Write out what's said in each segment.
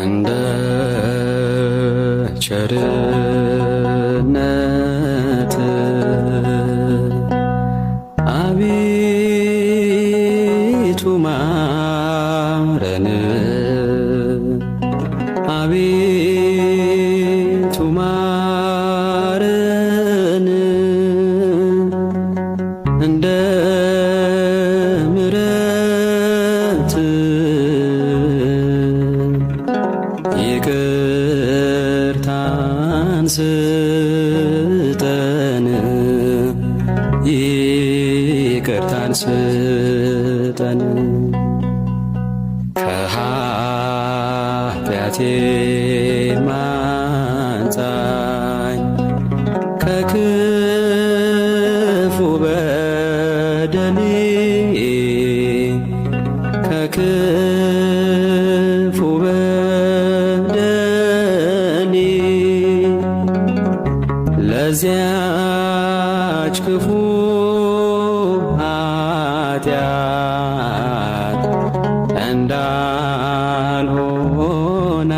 እንደ ቸርነት አቤቱ ማረን፣ አቤቱ ማረን፣ እንደ ምሕረት ይቅርታን ስጠን፣ ይቅርታን ስጠን። ከኃጢአቴ ማንጻኝ፣ ከክፉ በደሌ፣ ከክፉ በደሌ፣ ለዚያች ክፉ ኃጢአት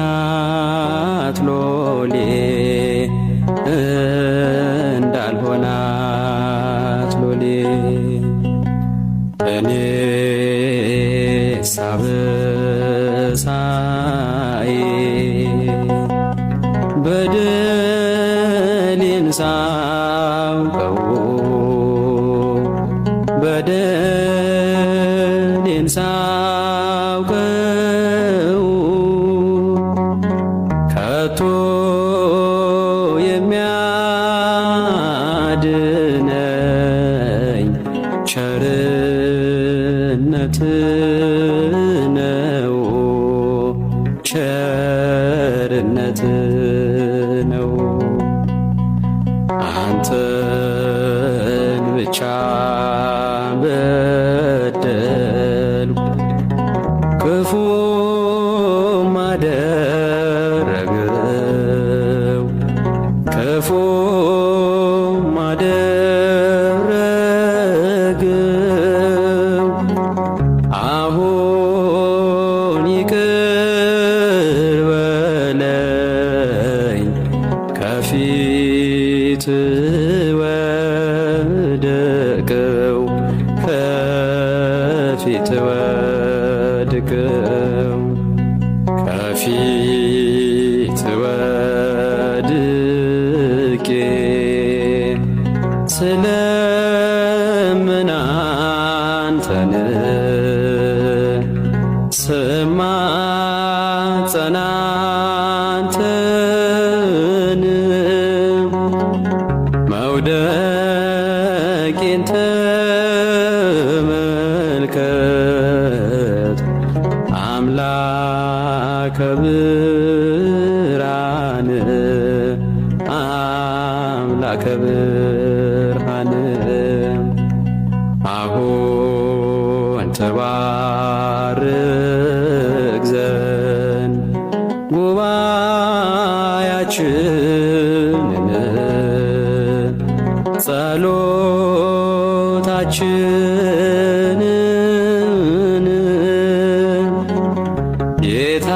እንዳልሆናት ሎሌ፣ እንዳልሆናት ሎሌ። እኔስ አበሳዬ በደሌን ሳውቀው፣ በደሌን ሳውቀው፣ ከቶ የሚያድነኝ ቸርነት ነው፣ ቸርነት ነው። አንተን ብቻ በደልኩ፣ ክፉም አደረግው፣ ክፉም አደረግው። አሁን ይቅር በለኝ፣ ከፊት ወድቀው፣ ከፊት ወድቀው፣ ከፊት ወድቄ ስለምን አንተን ስማጸን አንተን መውደቄን ተመልከት አምላከ ብርሃን፣ አምላከ ብርሃን። አሁን ተባርክ ዘንድ ጉባኤያችንን፣ ጸሎታችንን። ጌታ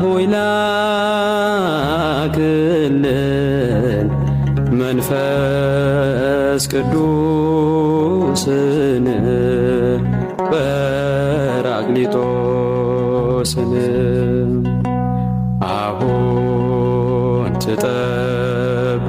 ሆይ ላክልን መንፈስ ቅዱስን፣ ጰራቅሊጦስን። አሁን ትጠብቅ